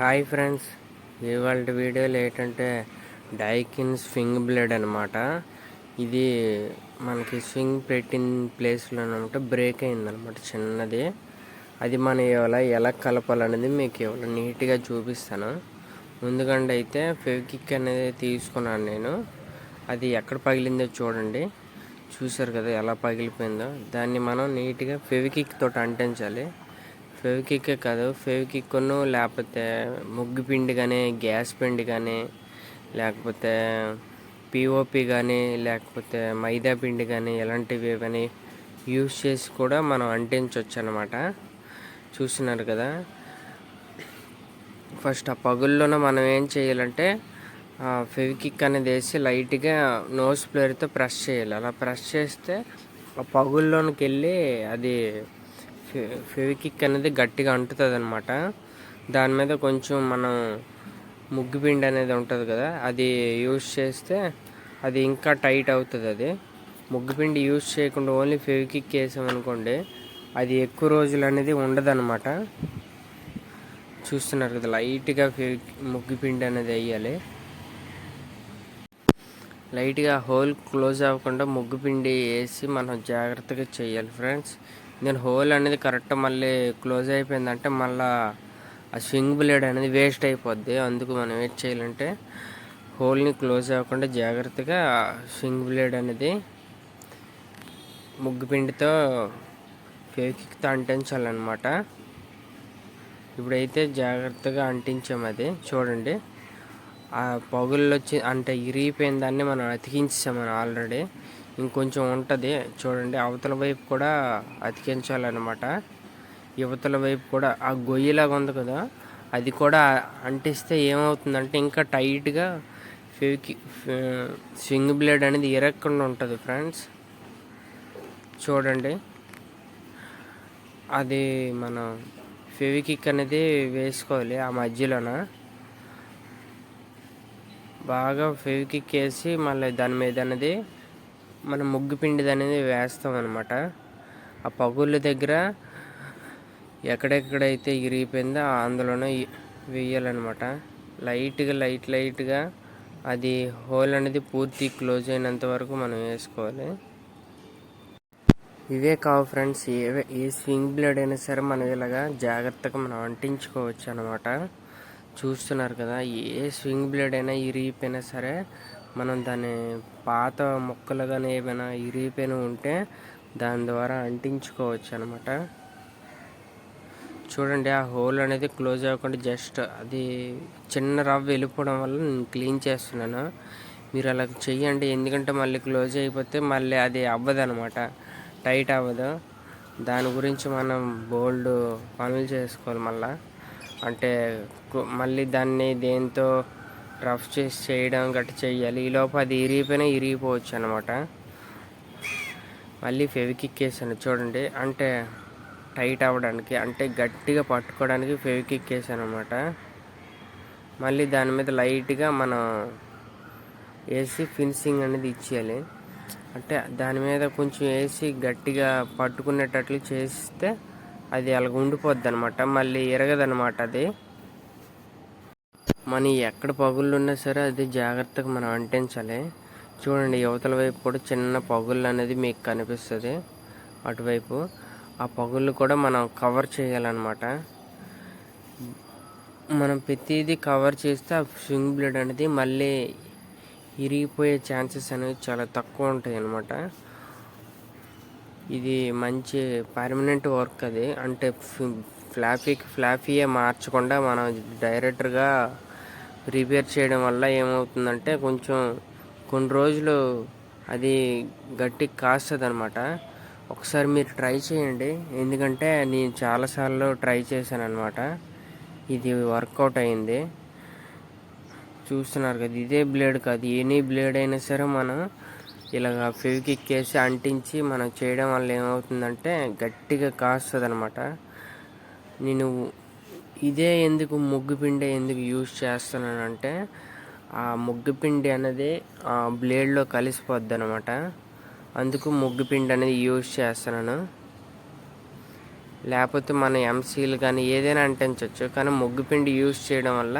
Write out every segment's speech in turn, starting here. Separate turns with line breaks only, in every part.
Hi friends, ఇవాళ వీడియోలో ఏంటంటే డైకిన్ స్వింగ్ బ్లేడ్ అనమాట. ఇది మనకి స్వింగ్ పెట్టిన ప్లేస్లో అనమాట బ్రేక్ అయిందనమాట చిన్నది. అది మనం ఎలా కలపాలనేది మీకు ఇవాళ నీట్గా చూపిస్తాను. ముందుకంటే అయితే ఫెవికిక్ అనేది తీసుకున్నాను నేను. అది ఎక్కడ పగిలిందో చూడండి. చూసారు కదా ఎలా పగిలిపోయిందో. దాన్ని మనం నీట్గా ఫెవికిక్ తోటి అంటించాలి. ఫెవికిక్కే కాదు, ఫెవికిక్ను లేకపోతే ముగ్గు పిండి కానీ, గ్యాస్ పిండి కానీ, లేకపోతే పిఓపి కానీ, లేకపోతే మైదా పిండి కానీ, ఇలాంటివి కానీ యూస్ చేసి కూడా మనం అంటించవచ్చు అనమాట. చూస్తున్నారు కదా. ఫస్ట్ ఆ పగుల్లోనే మనం ఏం చేయాలంటే ఫెవికిక్ అనేది వేసి లైట్గా నోస్ ప్లేయర్తో ప్రెస్ చేయాలి. అలా ప్రెస్ చేస్తే ఆ పగుల్లోనికి వెళ్ళి అది ఫెవికిక్ అనేది గట్టిగా అంటుతుంది అనమాట. దాని మీద కొంచెం మనం ముగ్గు పిండి అనేది ఉంటుంది కదా, అది యూజ్ చేస్తే అది ఇంకా టైట్ అవుతుంది. అది ముగ్గు పిండి యూజ్ చేయకుండా ఓన్లీ ఫెవికిక్ వేసామనుకోండి, అది ఎక్కువ రోజులు అనేది ఉండదన్నమాట. చూస్తున్నారు కదా, లైట్గా ముగ్గు పిండి అనేది వేయాలి. లైట్గా హోల్ క్లోజ్ అవ్వకుండా ముగ్గు పిండి వేసి మనం జాగ్రత్తగా చేయాలి ఫ్రెండ్స్. నేను హోల్ అనేది కరెక్ట్ మళ్ళీ క్లోజ్ అయిపోయిందంటే మళ్ళీ ఆ స్వింగ్ బ్లేడ్ అనేది వేస్ట్ అయిపోద్ది. అందుకు మనం ఏం చేయాలంటే హోల్ని క్లోజ్ అవ్వకుండా జాగ్రత్తగా స్వింగ్ బ్లేడ్ అనేది ముగ్గు పిండితో ఫెవికిక్తో అంటించాలన్నమాట. ఇప్పుడైతే జాగ్రత్తగా అంటించాము. అది చూడండి, ఆ పగుళ్ళు వచ్చి అంటే ఇరిగిపోయిన దాన్ని మనం అతికించాం. మనం ఆల్రెడీ ఇంకొంచెం ఉంటుంది చూడండి. అవతల వైపు కూడా అతికించాలన్నమాట. యువతల వైపు కూడా ఆ గొయ్యిలాగా ఉంది కదా, అది కూడా అంటిస్తే ఏమవుతుందంటే ఇంకా టైట్గా స్వింగ్ బ్లేడ్ అనేది ఇరగకుండా ఉంటుంది ఫ్రెండ్స్. చూడండి, అది మనం ఫెవికిక్ అనేది వేసుకోవాలి. ఆ మధ్యలోన బాగా ఫెవికిక్ వేసి మళ్ళీ దాని మీద అనేది మనం ముగ్గు పిండిది అనేది వేస్తాం అనమాట. ఆ పగుళ్ళ దగ్గర ఎక్కడెక్కడైతే ఇరిగిపోయిందో అందులోనే వేయాలన్నమాట. లైట్గా అది హోల్ అనేది పూర్తి క్లోజ్ అయినంత వరకు మనం వేసుకోవాలి. ఇవే కావు ఫ్రెండ్స్, ఏ స్వింగ్ బ్లేడ్ అయినా సరే మనం ఇలాగా జాగ్రత్తగా మనం అంటించుకోవచ్చు అనమాట. చూస్తున్నారు కదా, ఏ స్వింగ్ బ్లేడ్ అయినా ఇరిగిపోయినా సరే మనం దాన్ని పాత ముక్కలు కానీ ఏమైనా ఇరిగిపోయిన ఉంటే దాని ద్వారా అంటించుకోవచ్చు అనమాట. చూడండి, ఆ హోల్ అనేది క్లోజ్ అవ్వకుండా జస్ట్ అది చిన్న రవ్వ వెళ్ళిపోవడం వల్ల నేను క్లీన్ చేస్తున్నాను. మీరు అలా చెయ్యండి, ఎందుకంటే మళ్ళీ క్లోజ్ అయిపోతే మళ్ళీ అది అవ్వదనమాట, టైట్ అవ్వదు. దాని గురించి మనం బోల్డ్ పనులు చేసుకోవాలి మళ్ళీ. అంటే మళ్ళీ దాన్ని దేంతో రఫ్ చేసి చేయడం గట్రా చేయాలి. ఈలోపు అది ఇరిగిపోవచ్చు అనమాట. మళ్ళీ ఫెవికిక్ వేసాను చూడండి, అంటే టైట్ అవ్వడానికి, అంటే గట్టిగా పట్టుకోవడానికి ఫెవికిక్ వేసాను అనమాట. మళ్ళీ దాని మీద లైట్గా మనం వేసి ఫినిషింగ్ అనేది ఇచ్చేయాలి. అంటే దాని మీద కొంచెం వేసి గట్టిగా పట్టుకునేటట్లు చేస్తే అది అలాగ ఉండిపోద్ది అనమాట, మళ్ళీ ఎరగదనమాట. అది మన ఎక్కడ పగుళ్ళు ఉన్నా సరే అది జాగ్రత్తగా మనం అంటించాలి. చూడండి, యువతల వైపు కూడా చిన్న పగుళ్ళు అనేది మీకు కనిపిస్తుంది. అటువైపు ఆ పగుళ్ళు కూడా మనం కవర్ చేయాలన్నమాట. మనం ప్రతిదీ కవర్ చేస్తే ఆ స్వింగ్ బ్లేడ్ అనేది మళ్ళీ ఇరిగిపోయే ఛాన్సెస్ అనేవి చాలా తక్కువ ఉంటాయి అన్నమాట. ఇది మంచి పర్మనెంట్ వర్క్. అది అంటే ఫ్లాఫీయే మార్చకుండా మనం డైరెక్ట్గా రిపేర్ చేయడం వల్ల ఏమవుతుందంటే కొంచెం కొన్ని రోజులు అది గట్టిగా కాస్తుంది అనమాట. ఒకసారి మీరు ట్రై చేయండి, ఎందుకంటే నేను చాలాసార్లు ట్రై చేశాను అనమాట. ఇది వర్కౌట్ అయింది. చూస్తున్నారు కదా, ఇదే బ్లేడ్ కాదు, ఎనీ బ్లేడ్ అయినా సరే మనం ఇలాగ ఫెవికిక్ వేసి అంటించి మనం చేయడం వల్ల ఏమవుతుందంటే గట్టిగా కాస్తుంది అనమాట. నేను ఇదే ఎందుకు ముగ్గు పిండి ఎందుకు యూజ్ చేస్తున్నానంటే ఆ ముగ్గు పిండి అనేది ఆ బ్లేడ్లో కలిసిపోద్ది అనమాట. అందుకు ముగ్గు పిండి అనేది యూజ్ చేస్తున్నాను. లేకపోతే మన ఎంసీలు కానీ ఏదైనా అంటించవచ్చు. కానీ ముగ్గుపిండి యూజ్ చేయడం వల్ల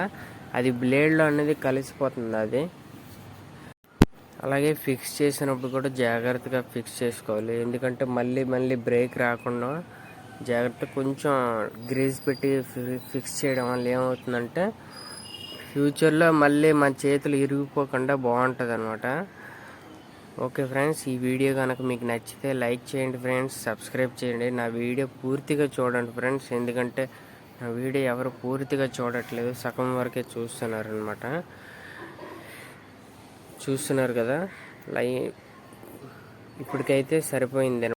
అది బ్లేడ్లో అనేది కలిసిపోతుంది అది. అలాగే ఫిక్స్ చేసినప్పుడు కూడా జాగ్రత్తగా ఫిక్స్ చేసుకోవాలి. ఎందుకంటే మళ్ళీ బ్రేక్ రాకుండా జాగ్రత్త కొంచెం గ్రీజ్ పెట్టి ఫిక్స్ చేయడం వల్ల ఏమవుతుందంటే ఫ్యూచర్లో మళ్ళీ మన చేతులు ఇరిగిపోకుండా బాగుంటుంది అనమాట. ఓకే ఫ్రెండ్స్, ఈ వీడియో కనుక మీకు నచ్చితే లైక్ చేయండి ఫ్రెండ్స్, సబ్స్క్రైబ్ చేయండి. నా వీడియో పూర్తిగా చూడండి ఫ్రెండ్స్, ఎందుకంటే నా వీడియో ఎవరు పూర్తిగా చూడట్లేదు, సగం వరకే చూస్తున్నారు కదా. ఇప్పటికైతే సరిపోయింది.